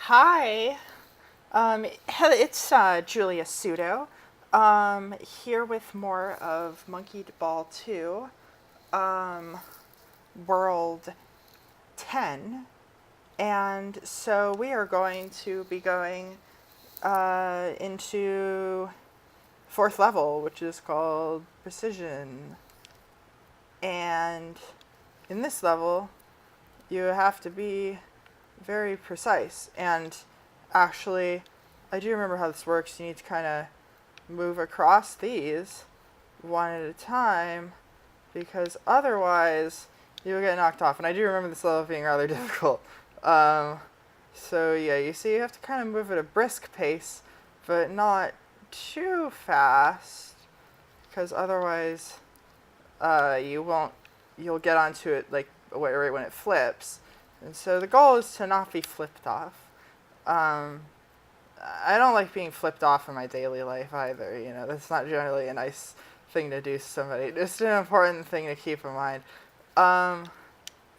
Hi, it's Julia Sudo, here with more of Monkey Ball 2, um, World 10, and so we are going to be going into fourth level, which is called Precision, and in this level, you have to be very precise. And actually, I do remember how this works. You need to kind of move across these one at a time because otherwise you'll get knocked off. And I do remember this level being rather difficult. So yeah, you see, you have to kind of move at a brisk pace, but not too fast because otherwise you won't. You'll get onto it like right when it flips. And so the goal is to not be flipped off. Um, I don't like being flipped off in my daily life either. You know, that's not generally a nice thing to do to somebody. Just an important thing to keep in mind. Um,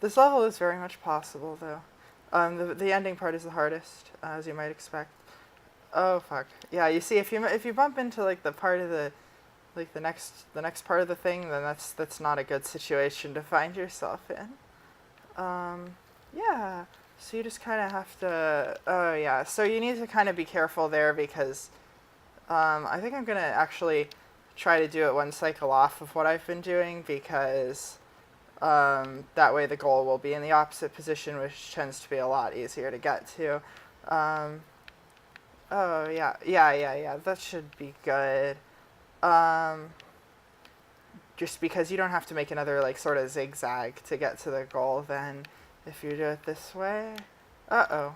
this level is very much possible, though. The ending part is the hardest, as you might expect. Oh fuck! Yeah, you see, if you bump into like the part of the like the next part of the thing, then that's not a good situation to find yourself in. Yeah. So you just kind of have to. Oh yeah. So you need to kind of be careful there because I think I'm gonna actually try to do it one cycle off of what I've been doing because that way the goal will be in the opposite position, which tends to be a lot easier to get to. Um, oh yeah. That should be good. Um, just because you don't have to make another like sort of zigzag to get to the goal then if you do it this way. Uh-oh.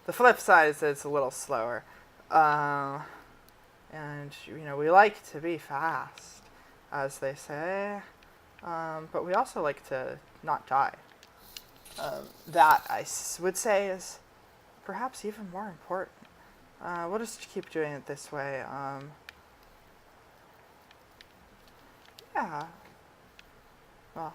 The flip side is that it's a little slower. Um, and, you know, we like to be fast, as they say. But we also like to not die. That, would say, is perhaps even more important. We'll just keep doing it this way. Yeah. Well,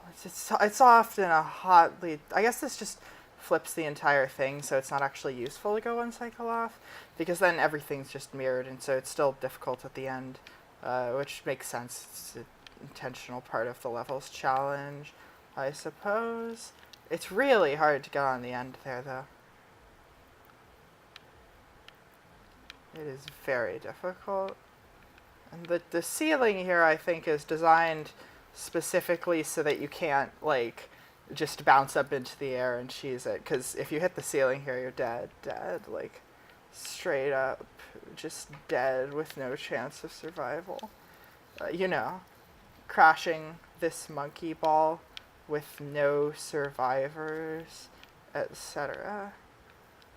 it's often a hotly. I guess this just flips the entire thing, so it's not actually useful to go one cycle off, because then everything's just mirrored, and so it's still difficult at the end, which makes sense. It's an intentional part of the level's challenge, I suppose. It's really hard to get on the end there, though. It is very difficult. And the ceiling here, I think, is designed specifically so that you can't, like, just bounce up into the air and cheese it. Because if you hit the ceiling here, you're dead. Like, straight up. Just dead with no chance of survival. You know, crashing this monkey ball with no survivors, etc.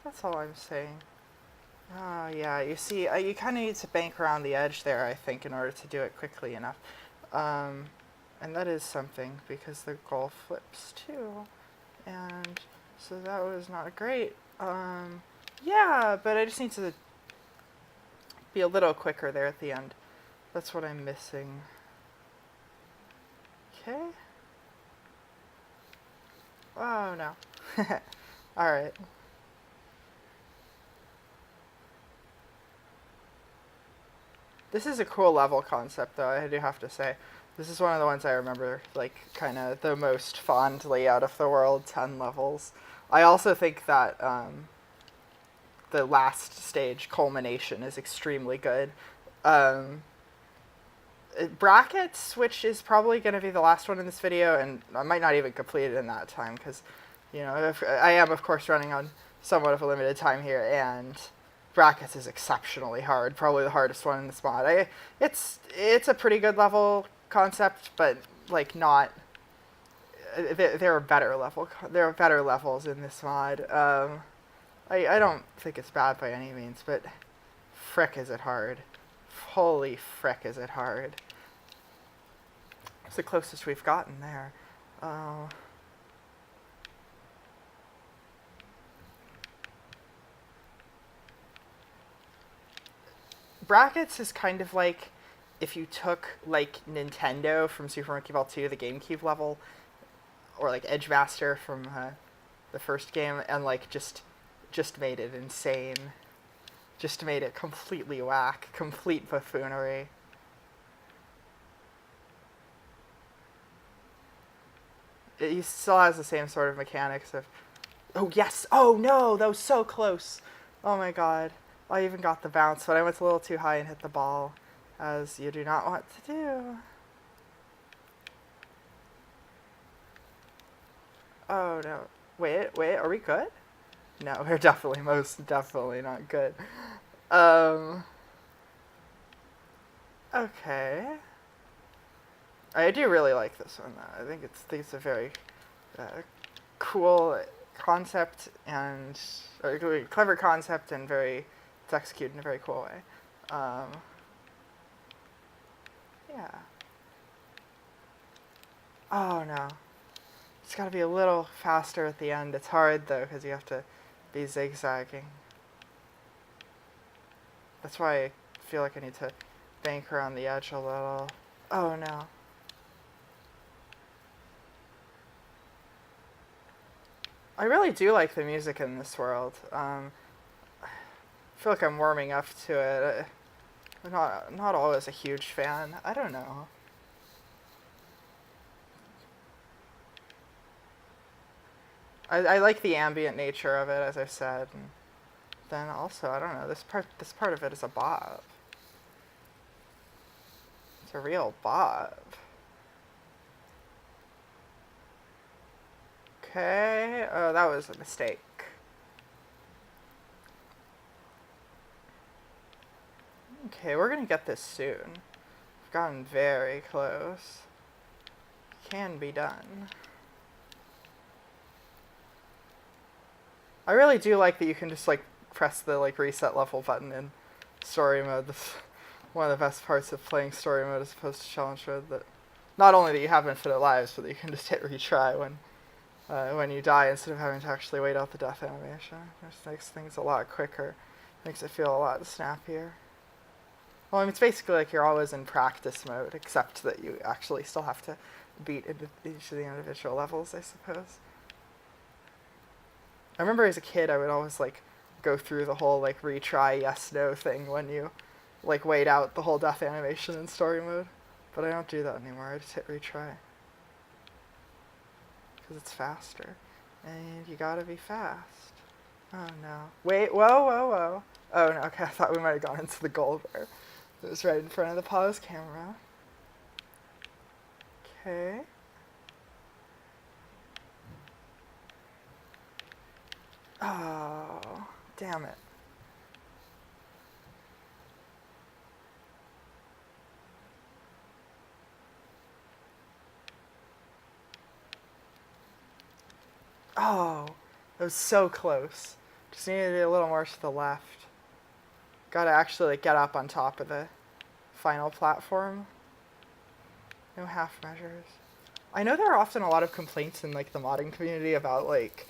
That's all I'm saying. Oh, yeah, you see, you kind of need to bank around the edge there, I think, in order to do it quickly enough. And that is something, because the goal flips, too. And so that was not great. Yeah, but I just need to be a little quicker there at the end. That's what I'm missing. Okay. Oh, no. Alright. This is a cool level concept, though, I do have to say. This is one of the ones I remember, like, kind of the most fondly out of the World 10 levels. I also think that the last stage, Culmination, is extremely good. Brackets, which is probably going to be the last one in this video, and I might not even complete it in that time, because, you know, I am, of course, running on somewhat of a limited time here, and brackets is exceptionally hard, probably the hardest one in this mod. It's a pretty good level concept, but like not. There are better levels in this mod. I don't think it's bad by any means, but frick is it hard. Holy frick is it hard. It's the closest we've gotten there. Brackets is kind of like if you took like Nintendo from Super Monkey Ball 2, the GameCube level, or like Edge Master from the first game, and like just made it insane. Just made it completely whack, complete buffoonery. It still has the same sort of mechanics of, oh yes, oh no, that was so close. Oh my god. I even got the bounce, but I went a little too high and hit the ball, as you do not want to do. Oh no. Wait, are we good? No, we're definitely, most definitely not good. Okay. I do really like this one, though. I think it's a very cool concept, and or clever concept, and it's executed in a very cool way. Yeah. Oh no. It's got to be a little faster at the end. It's hard though because you have to be zigzagging. That's why I feel like I need to bank around the edge a little. Oh no. I really do like the music in this world. I feel like I'm warming up to it. I'm not always a huge fan. I don't know. I like the ambient nature of it, as I said, and then also I don't know, this part of it is a bop. It's a real bop. Okay, oh, that was a mistake. Okay, we're gonna get this soon. We've gotten very close. Can be done. I really do like that you can just like press the like reset level button in story mode. That's one of the best parts of playing story mode as opposed to challenge mode. That not only that you have infinite lives, but that you can just hit retry when you die instead of having to actually wait out the death animation. It just makes things a lot quicker. Makes it feel a lot snappier. Well, I mean, it's basically like you're always in practice mode, except that you actually still have to beat each of the individual levels, I suppose. I remember as a kid, I would always like go through the whole like retry yes no thing when you like wait out the whole death animation in story mode, but I don't do that anymore. I just hit retry because it's faster, and you gotta be fast. Oh no! Wait! Whoa! Oh no! Okay, I thought we might have gone into the goal there. It was right in front of the pause camera. Okay. Oh, damn it. Oh, that was so close. Just needed to be a little more to the left. Gotta actually like, get up on top of the final platform. No half measures. I know there are often a lot of complaints in like the modding community about like,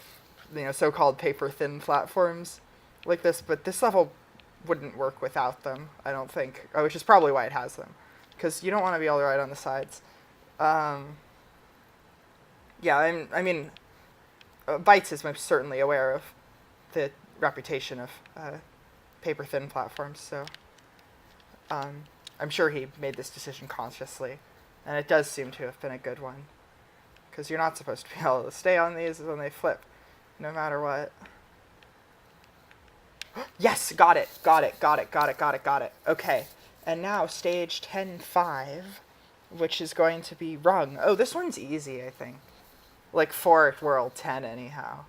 you know, so-called paper-thin platforms like this, but this level wouldn't work without them, I don't think. Oh, which is probably why it has them, because you don't want to be all right on the sides. Yeah, I mean, Bytes is most certainly aware of the reputation of paper-thin platforms, so I'm sure he made this decision consciously, and it does seem to have been a good one, because you're not supposed to be able to stay on these when they flip, no matter what. Yes, got it. Okay, and now stage 10-5, which is going to be rung. Oh, this one's easy, I think. Like for World 10, anyhow.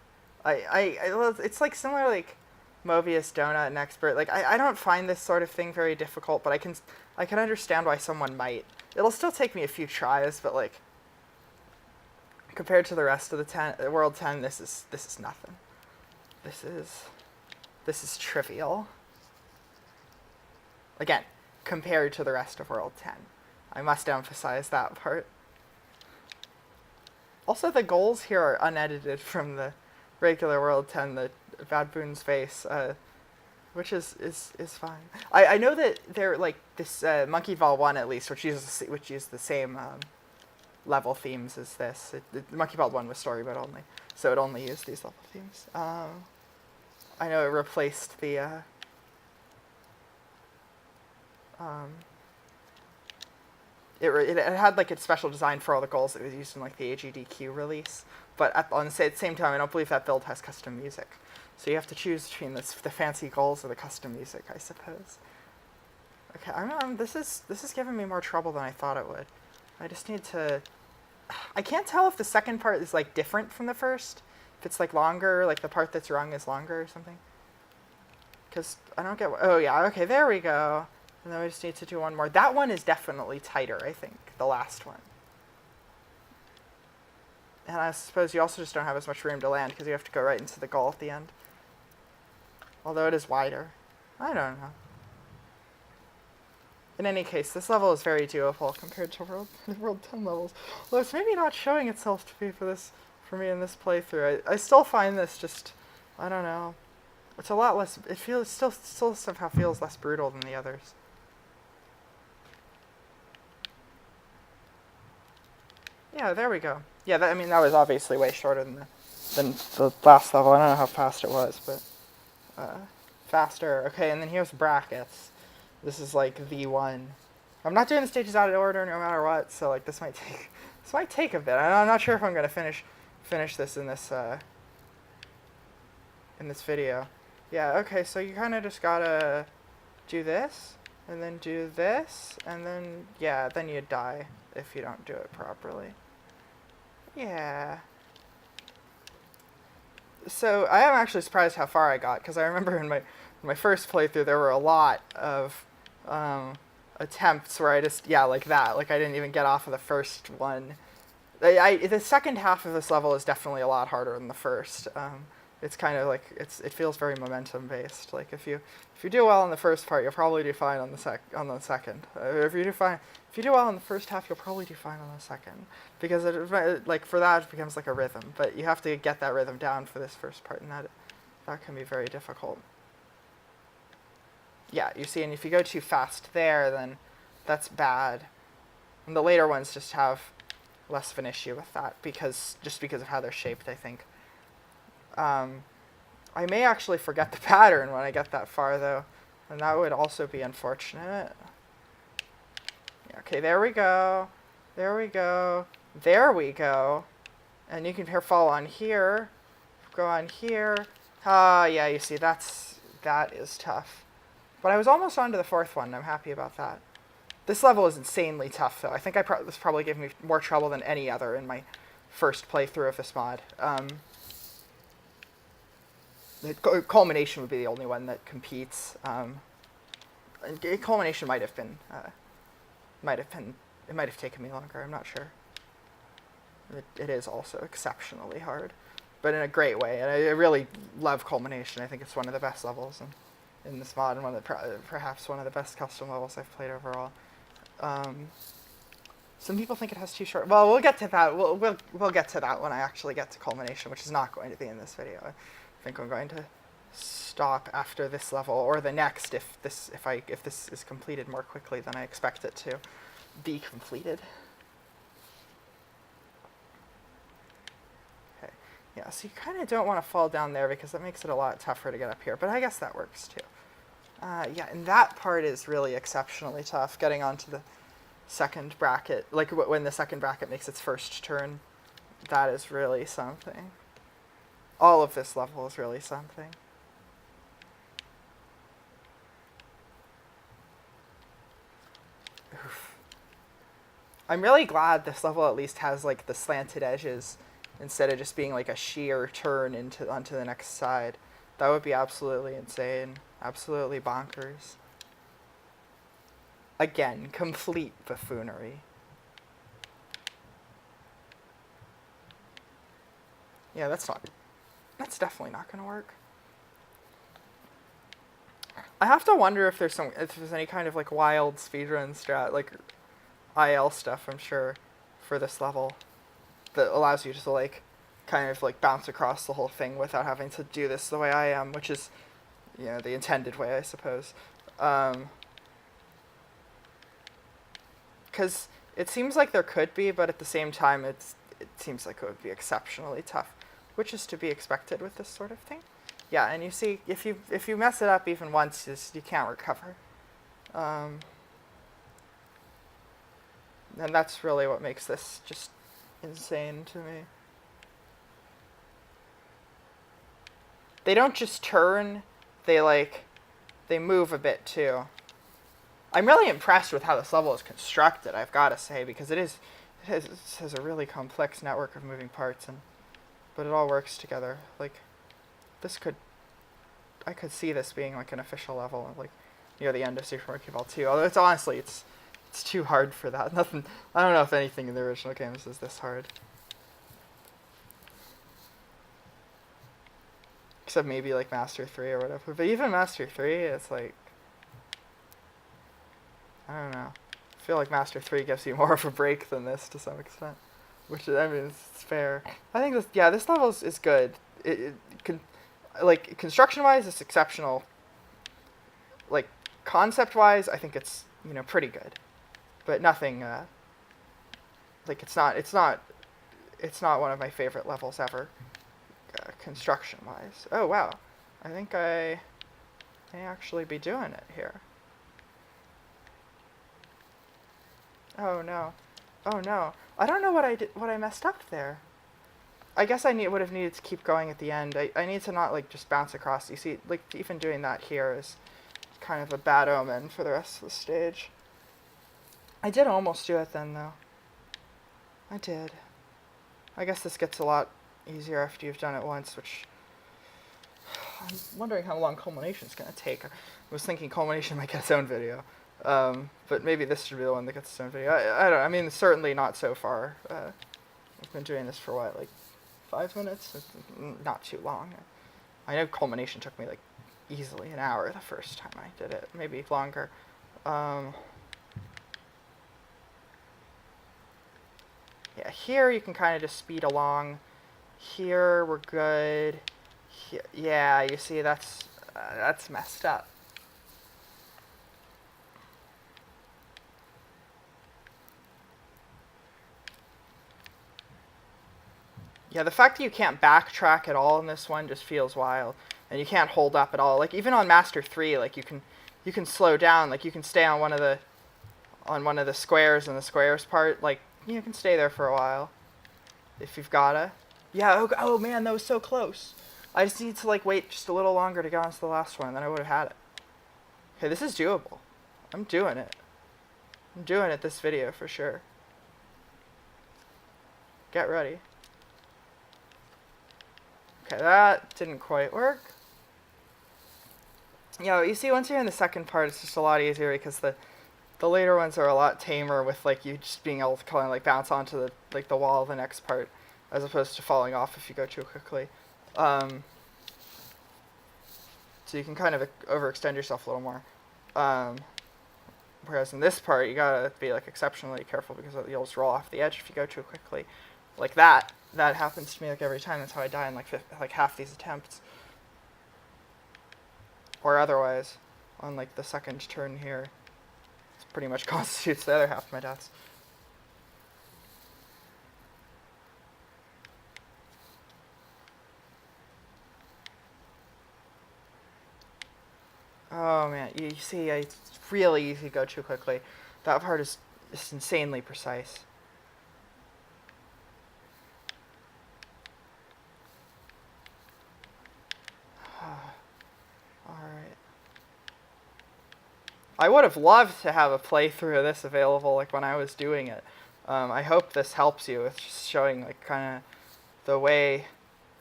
It's like similar, like Mobius, Donut, and Expert. Like I don't find this sort of thing very difficult, but I can understand why someone might. It'll still take me a few tries, but like compared to the rest of the World 10, this is nothing. This is trivial. Again, compared to the rest of World 10. I must emphasize that part. Also, the goals here are unedited from the regular World 10, the Bad Boon's face, which is fine. I know that they're like this Monkey Ball 1 at least, which uses the same level themes as this. The Monkey Ball 1 was story mode only. so it only used these level themes. I know it replaced the it had like its special design for all the goals that was used in like the AGDQ release, but on the same time, I don't believe that build has custom music. So you have to choose between the fancy goals or the custom music, I suppose. Okay, this is giving me more trouble than I thought it would. I just need to. I can't tell if the second part is like different from the first. If it's like longer, like the part that's wrong is longer or something. Because I don't get. Oh yeah, okay, there we go. And then we just need to do one more. That one is definitely tighter, I think, the last one. And I suppose you also just don't have as much room to land because you have to go right into the goal at the end. Although it is wider. I don't know. In any case, this level is very doable compared to World 10 levels. Although it's maybe not showing itself to be for me in this playthrough. I still find this just, I don't know. It's a lot less, it feels, still somehow feels less brutal than the others. Yeah, there we go. Yeah, that was obviously way shorter than the last level. I don't know how fast it was, but faster. Okay, and then here's brackets. This is like the one. I'm not doing the stages out of order no matter what, so like this might take a bit. I'm not sure if I'm gonna finish this in this video. Yeah. Okay. So you kind of just gotta do this, and then do this, and then then you die if you don't do it properly. Yeah. So I am actually surprised how far I got, because I remember in my first playthrough there were a lot of attempts where I just like that, like I didn't even get off of the first one. The second half of this level is definitely a lot harder than the first. It's kind of like it feels very momentum based. Like if you do well in the first part, you'll probably do fine on the second. If you do well in the first half, you'll probably do fine on the second, because for that it becomes like a rhythm. But you have to get that rhythm down for this first part, and that can be very difficult. Yeah, you see, and if you go too fast there, then that's bad. And the later ones just have less of an issue with that because of how they're shaped, I think. I may actually forget the pattern when I get that far, though, and that would also be unfortunate. Yeah, okay, there we go. There we go. There we go. And you can fall on here. Go on here. Yeah, you see, that is tough. But I was almost on to the fourth one, and I'm happy about that. This level is insanely tough, though. I think this probably gave me more trouble than any other in my first playthrough of this mod. The culmination would be the only one that competes. Culmination might have taken me longer. I'm not sure. It is also exceptionally hard, but in a great way. And I really love culmination. I think it's one of the best levels in this mod, and perhaps one of the best custom levels I've played overall. Some people think it has too short. Well, we'll get to that. We'll get to that when I actually get to culmination, which is not going to be in this video. I think I'm going to stop after this level or the next if this is completed more quickly than I expect it to be completed. Okay. Yeah, so you kind of don't want to fall down there because that makes it a lot tougher to get up here, but I guess that works too. Yeah, and that part is really exceptionally tough, getting onto the second bracket. Like when the second bracket makes its first turn, that is really something. All of this level is really something. Oof. I'm really glad this level at least has like the slanted edges instead of just being like a sheer turn onto the next side. That would be absolutely insane. Absolutely bonkers. Again, complete buffoonery. Yeah, that's definitely not going to work. I have to wonder if there's any kind of like wild speedrun strat, like IL stuff, I'm sure, for this level that allows you to like kind of like bounce across the whole thing without having to do this the way I am, which is, the intended way, I suppose. Because it seems like there could be, but at the same time, it seems like it would be exceptionally tough which is to be expected with this sort of thing. Yeah, and you see, if you mess it up even once, you can't recover. And that's really what makes this just insane to me. They don't just turn, they move a bit too. I'm really impressed with how this level is constructed, I've got to say, because it has a really complex network of moving parts, but it all works together. Like, I could see this being like an official level, like near the end of Super Mario Ball 2. Although it's too hard for that. I don't know if anything in the original games is this hard. Except maybe like Master 3 or whatever. But even Master 3, it's like, I don't know. I feel like Master 3 gives you more of a break than this to some extent. Which, I mean, it's fair. I think this level is good. It can, like, construction-wise, it's exceptional. Like, concept-wise, I think it's, pretty good. But nothing, like, it's not one of my favorite levels ever. Construction-wise. Oh, wow. I think I may actually be doing it here. Oh, no. Oh, no. I don't know what I messed up there. I guess I would have needed to keep going at the end. I need to not, like, just bounce across. You see, like, even doing that here is kind of a bad omen for the rest of the stage. I did almost do it then, though. I did. I guess this gets a lot easier after you've done it once, which... I'm wondering how long Culmination's going to take. I was thinking Culmination might get its own video. But maybe this should be the one that gets its own video. I don't know. I mean, certainly not so far. I've been doing this for what, like 5 minutes? It's not too long. I know Culmination took me like easily an hour the first time I did it. Maybe longer. Yeah, here you can kind of just speed along. Here we're good. Here, yeah, you see that's messed up. Yeah, the fact that you can't backtrack at all in this one just feels wild, and you can't hold up at all. Like even on Master 3, like you can slow down, like you can stay on one of the squares in the squares part, like you can stay there for a while if you've gotta. Yeah, oh man, that was so close. I just need to like wait just a little longer to get on to the last one, then I would have had it. Okay, this is doable. I'm doing it. I'm doing it this video for sure. Get ready. Okay, that didn't quite work. You see, once you're in the second part, it's just a lot easier because the later ones are a lot tamer with like you just being able to kind of like bounce onto the wall of the next part, as opposed to falling off if you go too quickly. So you can kind of overextend yourself a little more. Whereas in this part, you gotta be like exceptionally careful because you'll just roll off the edge if you go too quickly. Like that. That happens to me like every time. That's how I die in like half these attempts. Or otherwise, on like the second turn here, it pretty much constitutes the other half of my deaths. Oh man, you see, it's really easy to go too quickly. That part is just insanely precise. Alright. I would have loved to have a playthrough of this available like when I was doing it. I hope this helps you with just showing like kind of the way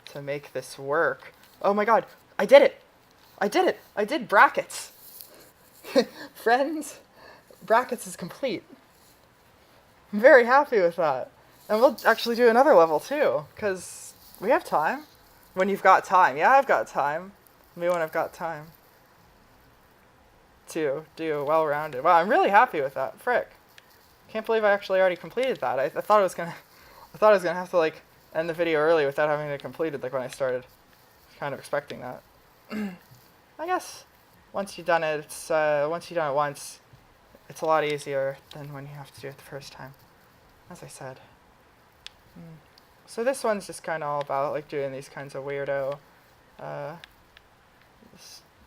to make this work. Oh my god, I did it! I did it! I did brackets! Friends, brackets is complete. I'm very happy with that. And we'll actually do another level too, because we have time. When you've got time. Yeah, I've got time. Me when I've got time. To do well-rounded. Wow, I'm really happy with that. Frick. Can't believe I actually already completed that. I thought I was gonna have to like end the video early without having it completed like when I started. Kind of expecting that. I guess once you've done it, it's once you've done it once, it's a lot easier than when you have to do it the first time. As I said. So this one's just kind of all about like doing these kinds of weirdo,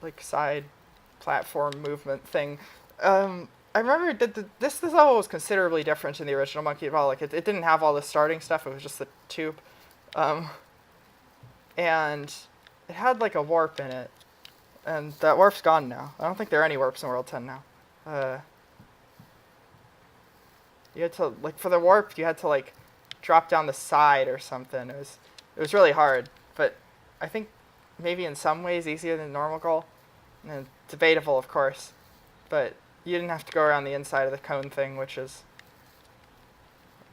like side platform movement thing. I remember that this level was considerably different in the original Monkey Ball. Like it didn't have all the starting stuff. It was just the tube, and it had like a warp in it, and that warp's gone now. I don't think there are any warps in World 10 now. You had to like for the warp, you had to like drop down the side or something. It was really hard, but I think maybe in some ways easier than normal goal. And debatable, of course, but you didn't have to go around the inside of the cone thing, which is,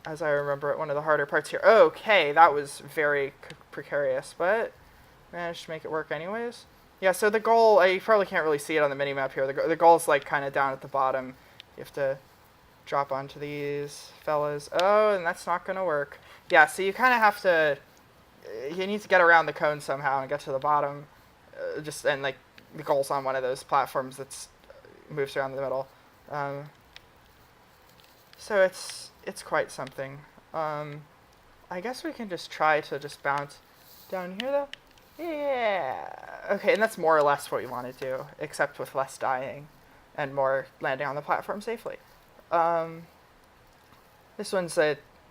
as I remember it, one of the harder parts here. Okay, that was very precarious, but managed to make it work anyways. Yeah, so the goal, you probably can't really see it on the minimap here. The goal's like kind of down at the bottom. You have to drop onto these fellas. Oh, and that's not going to work. Yeah, so you kind of have to, you need to get around the cone somehow and get to the bottom. And like, the goal's on one of those platforms that's moves around the middle. So it's quite something. I guess we can just try to just bounce down here, though. Yeah. Okay, and that's more or less what we want to do, except with less dying and more landing on the platform safely. This one's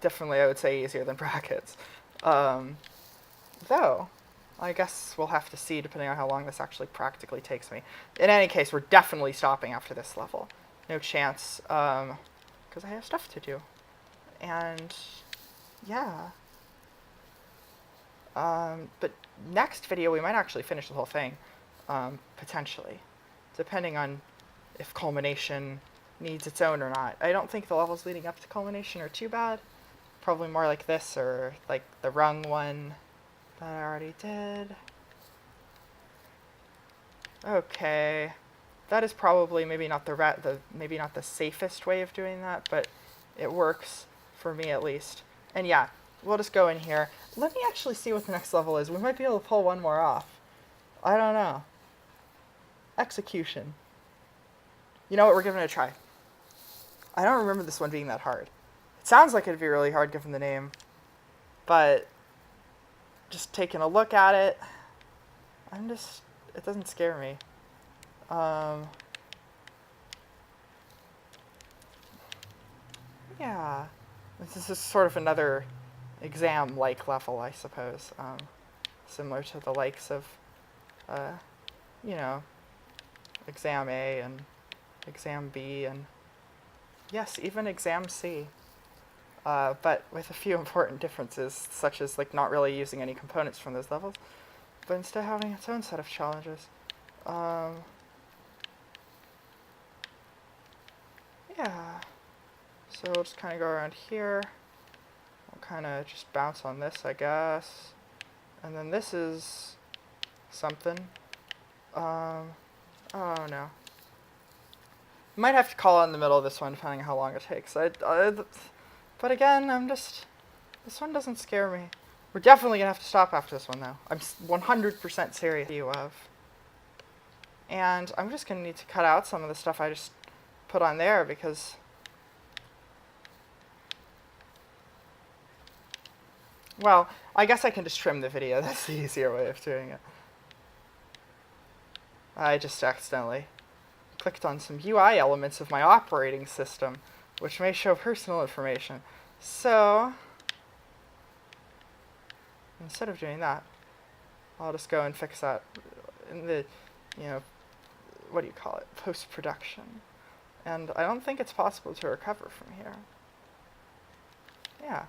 definitely, I would say, easier than brackets. Though, I guess we'll have to see depending on how long this actually practically takes me. In any case, we're definitely stopping after this level. No chance, because I have stuff to do. And, yeah. But next video, we might actually finish the whole thing, potentially, depending on if culmination needs its own or not. I don't think the levels leading up to culmination are too bad. Probably more like this or like the rung one that I already did. Okay, that is probably maybe not maybe not the safest way of doing that, but it works for me at least. And yeah, we'll just go in here. Let me actually see what the next level is. We might be able to pull one more off. I don't know. Execution. You know what? We're giving it a try. I don't remember this one being that hard. It sounds like it'd be really hard given the name, but just taking a look at it, it doesn't scare me. Yeah, this is sort of another exam-like level, I suppose, similar to the likes of, Exam A and Exam B and, yes, even Exam C. But with a few important differences, such as like not really using any components from those levels, but instead having its own set of challenges. Yeah. So we'll just kind of go around here. We'll kind of just bounce on this, I guess. And then this is something. Oh no. Might have to call out in the middle of this one, depending on how long it takes. But again, this one doesn't scare me. We're definitely going to have to stop after this one, though. I'm 100% serious you of. And I'm just going to need to cut out some of the stuff I just put on there, because well, I guess I can just trim the video. That's the easier way of doing it. I just accidentally clicked on some UI elements of my operating system, which may show personal information. So, instead of doing that, I'll just go and fix that in the, what do you call it, post-production. And I don't think it's possible to recover from here. Yeah.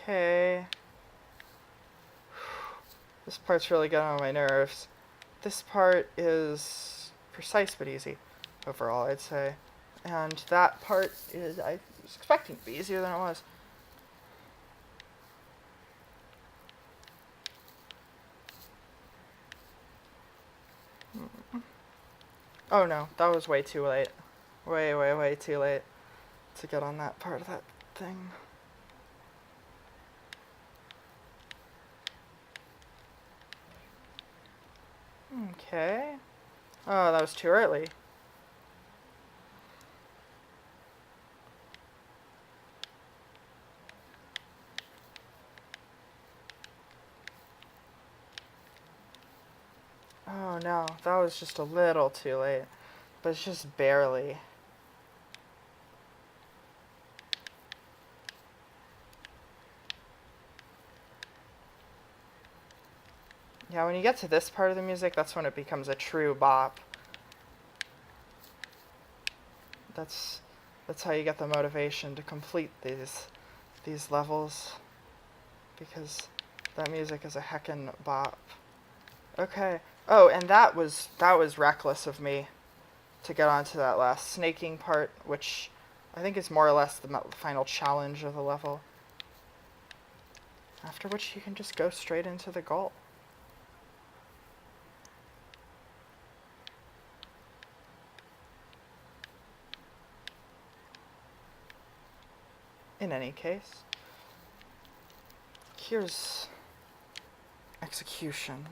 Okay. This part's really getting on my nerves. This part is precise but easy overall, I'd say. And that part is, was expecting it to be easier than it was. Oh no, that was way too late. Way too late to get on that part of that thing. Okay. Oh, that was too early. Oh no, that was just a little too late. But it's just barely. Yeah, when you get to this part of the music, that's when it becomes a true bop. That's how you get the motivation to complete these levels, because that music is a heckin' bop. Okay. Oh, and that was reckless of me to get onto that last snaking part, which I think is more or less the final challenge of the level. After which you can just go straight into the goal. In any case, here's execution.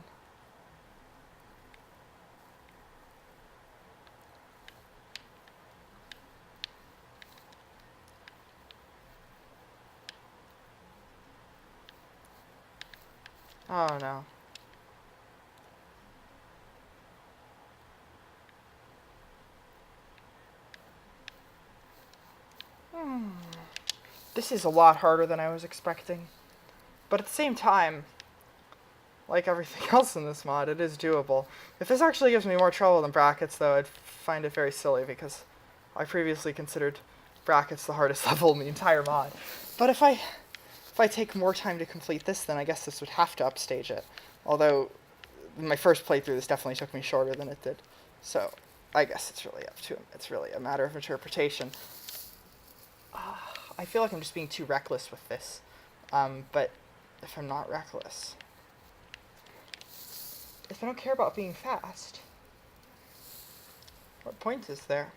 Oh no. This is a lot harder than I was expecting. But at the same time, like everything else in this mod, it is doable. If this actually gives me more trouble than brackets, though, I'd find it very silly, because I previously considered brackets the hardest level in the entire mod. But if I take more time to complete this, then I guess this would have to upstage it. Although, my first playthrough, this definitely took me shorter than it did. So, I guess it's really up to him. It's really a matter of interpretation. I feel like I'm just being too reckless with this. But if I'm not reckless, if I don't care about being fast, what point is there?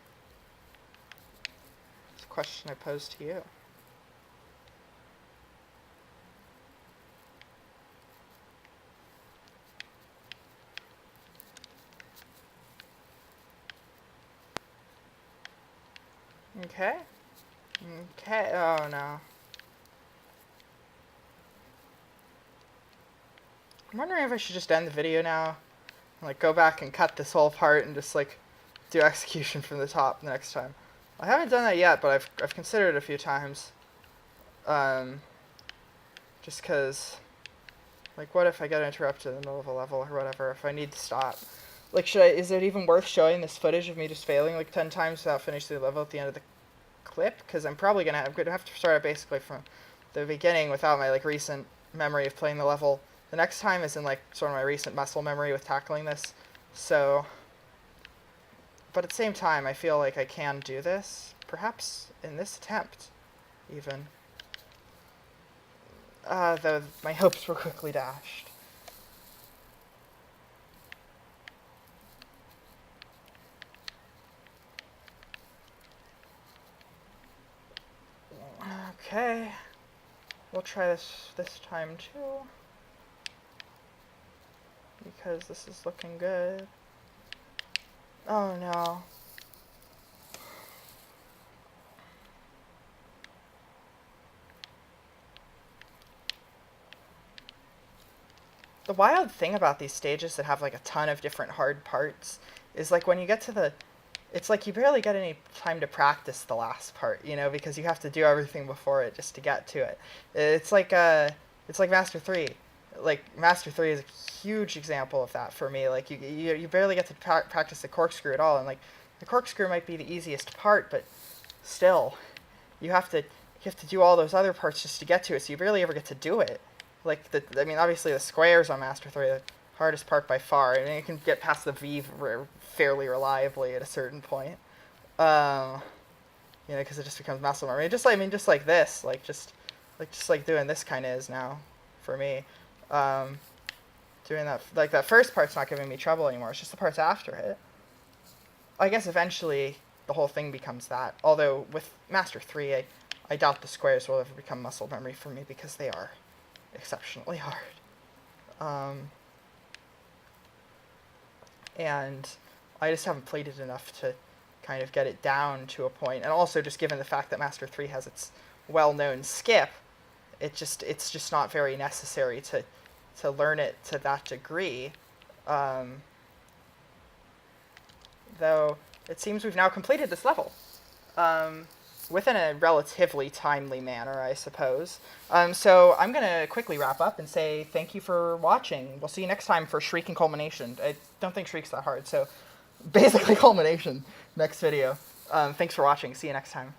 It's a question I pose to you. Okay. Okay. Oh no. I'm wondering if I should just end the video now, and like go back and cut this whole part and just like do execution from the top the next time. I haven't done that yet, but I've considered it a few times. Just cause, like, what if I get interrupted in the middle of a level or whatever? If I need to stop, like, is it even worth showing this footage of me just failing like 10 times without finishing the level at the end of the clip? Because I'm gonna have to start it basically from the beginning without my like recent memory of playing the level. The next time is in like sort of my recent muscle memory with tackling this. So, but at the same time, I feel like I can do this, perhaps in this attempt, even. Though my hopes were quickly dashed. Okay, we'll try this time too, because this is looking good. Oh no. The wild thing about these stages that have like a ton of different hard parts is like when you get to the, it's like you barely get any time to practice the last part, you know, because you have to do everything before it just to get to it. It's like Master 3. Like Master 3 is a huge example of that for me. Like you barely get to practice the corkscrew at all, and like the corkscrew might be the easiest part, but still, you have to do all those other parts just to get to it. So you barely ever get to do it. Like I mean, obviously the squares on Master 3 are the hardest part by far. I mean, you can get past the V fairly reliably at a certain point. you know, because it just becomes muscle memory. Just like, I mean, just like this, just like doing this kind of is now for me. Doing that, like that first part's not giving me trouble anymore. It's just the parts after it. I guess eventually the whole thing becomes that. Although with Master 3, I doubt the squares will ever become muscle memory for me because they are exceptionally hard. And I just haven't played it enough to kind of get it down to a point. And also just given the fact that Master 3 has its well-known skip, it's just not very necessary to learn it to that degree. Though it seems we've now completed this level. Within a relatively timely manner, I suppose. So I'm going to quickly wrap up and say thank you for watching. We'll see you next time for Shriek and Culmination. I don't think Shriek's that hard, so basically Culmination next video. Thanks for watching. See you next time.